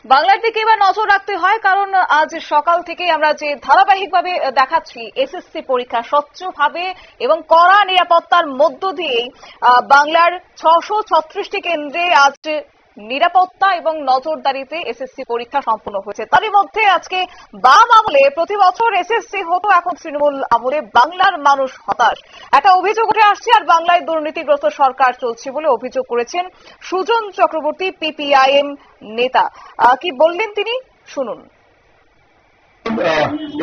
বাংলার দিকে এবার নজর রাখতে হয়, কারণ আজ সকাল থেকে আমরা যে ধারাবাহিকভাবে দেখাচ্ছি এসএসসি পরীক্ষা স্বচ্ছভাবে এবং কড়া নিরাপত্তার মধ্য দিয়েই বাংলার 636টি কেন্দ্রে আজ নিরাপত্তা এবং নজরদারিতে এসএসসি পরীক্ষা সম্পন্ন হয়েছে। তারই মধ্যে আজকে বাম আমলে প্রতি বছর এসএসসি হতো, এখন তৃণমূল আমলে বাংলার মানুষ হতাশ। একটা অভিযোগ উঠে আসছে, আর বাংলায় দুর্নীতিগ্রস্ত সরকার চলছে বলে অভিযোগ করেছেন সুজন চক্রবর্তী, পিপিআইএম নেতা। কি বললেন তিনি, শুনুন।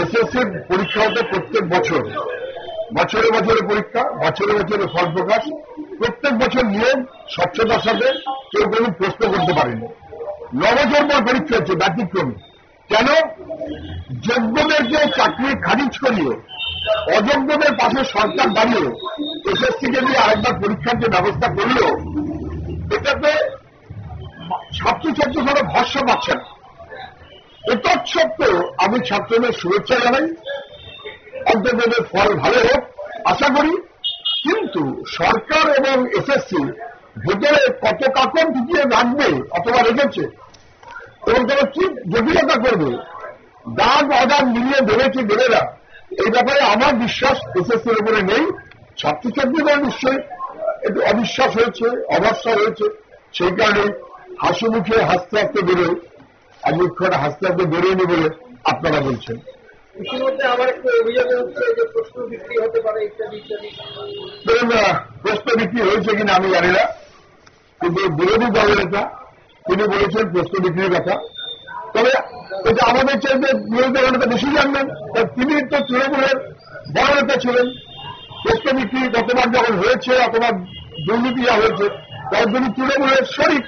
এসএসসি পরীক্ষা হতো প্রত্যেক বছর, বছরে বছরে পরীক্ষা, বছরে বছরে ফল প্রকাশ, প্রত্যেক বছর নিয়ম স্বচ্ছতার সাথে, কেউ কোনো প্রশ্ন করতে পারেনি। 9 বছর পর পরীক্ষা হচ্ছে ব্যতিক্রমী। কেন? যোগ্যদেরকে চাকরি খারিজ করিয়ে অযোগ্যদের পাশে সরকার দাঁড়িয়ে এসএসসিকে দিয়ে আরেকবার পরীক্ষার যে ব্যবস্থা করল, এটাতে ছাত্রছাত্রীরা ভরসা পাচ্ছে না। তৎসত্ত্বেও আমি ছাত্রদের শুভেচ্ছা জানাই, অন্তত ফল ভালো হোক আশা করি। কিন্তু সরকার এবং এসএসসি ভেতরে কত কাকন ঢুকিয়ে রাখবে অথবা রেখেছে এবং তারা কি জটিলতা করবে, দাগ অদাগ মিলিয়ে দেবে দেবে না, এই ব্যাপারে আমার বিশ্বাস এসএসসির উপরে নেই। ছাত্রছাত্রীদের নিশ্চয়ই একটু অবিশ্বাস হয়েছে, অভরসা হয়েছে, সেই কারণে হাসি মুখে হাসতে হাসতে বেরোয়, একদিক্ষণ হাসতে হাসতে বেরোয়নি বলে আপনারা বলছেন। ইতিমধ্যে আমার একটু অভিযোগ হচ্ছে যে প্রশ্ন বিক্রি হতে পারে ইত্যাদি ইত্যাদি। ধরুন প্রশ্ন বিক্রি হয়েছে কিনা আমি জানি না, কিন্তু বিরোধী দলের নেতা তিনি বলেছেন প্রশ্ন বিক্রির কথা। তবে এটা আমাদের চাইতে বিরোধী দলের নেতা বেশি জানবেন, তিনি তো তৃণমূলের বড় নেতা ছিলেন। প্রশ্ন বিক্রি গতবার যখন হয়েছে অথবা দুর্নীতি যা হয়েছে তখন তিনি তৃণমূলের শরিক,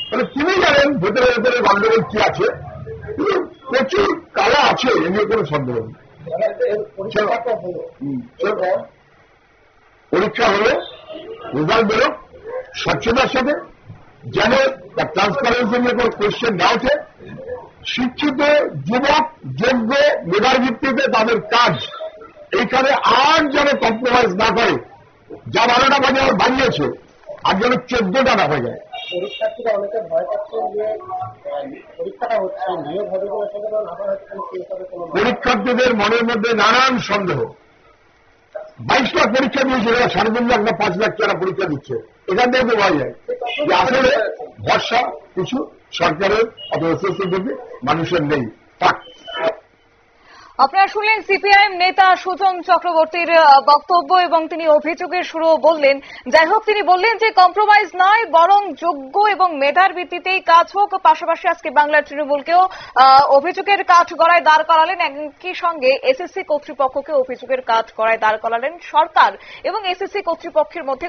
তাহলে তিনি জানেন ভেতরে ভেতরে গন্ডগোল কি আছে। কিন্তু প্রচুর কালা আছে, এ নিয়ে কোনো সন্দেহ নেই। পরীক্ষা হলো, রেজাল্ট বেরো স্বচ্ছতার সাথে, যেন ট্রান্সপারেন্সি নিয়ে কোনো কোয়েশ্চেন না ওঠে। শিক্ষিত যুবক যোগ্য মেধার ভিত্তিতে তাদের কাজ এইখানে আর যেন কম্প্রোমাইজ না করে। যা 12টা বাজে আমার বানিয়েছে আর যেন 14টা না হয়ে যায়। পরীক্ষার্থীরা অনেকে ভয় পাচ্ছেন যে পরীক্ষাটা হচ্ছে নিয়োগ হবে বলে, সেখানে আবার পরীক্ষার্থীদের মনের মধ্যে নানান সন্দেহ। 22 লাখ পরীক্ষা দিয়েছে, 3.5 লাখ না 5 লাখ যারা পরীক্ষা দিচ্ছে, এখান থেকে তো ভয় যায় যে আসলে ভরসা কিছু সরকারের অথবা এসএসসির প্রতি মানুষের নেই। আপনারা শুনলেন সিপিআইএম নেতা সুজন চক্রবর্তীর বক্তব্য, এবং তিনি অভিযোগের শুরু বললেন। যাই হোক, তিনি বললেন যে কম্প্রোমাইজ নয়, বরং যোগ্য এবং মেধার ভিত্তিতেই কাজ হোক। পাশাপাশি আজকে বাংলার তৃণমূলকেও অভিযোগের কাঠগড়ায় দাঁড় করালেন, একই সঙ্গে এসএসসি কর্তৃপক্ষকে অভিযোগের কাঠগড়ায় দাঁড় করালেন সরকার। এবং এসএসসি কর্তৃপক্ষের মধ্যে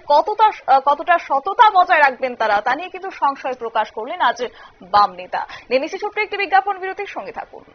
কতটা সততা বজায় রাখবেন তারা, তা নিয়ে কিন্তু সংশয় প্রকাশ করলেন আজ বাম নেতা। নিয়ে নিচ্ছি ছোট্ট একটি বিজ্ঞাপন বিরতির, সঙ্গে থাকুন।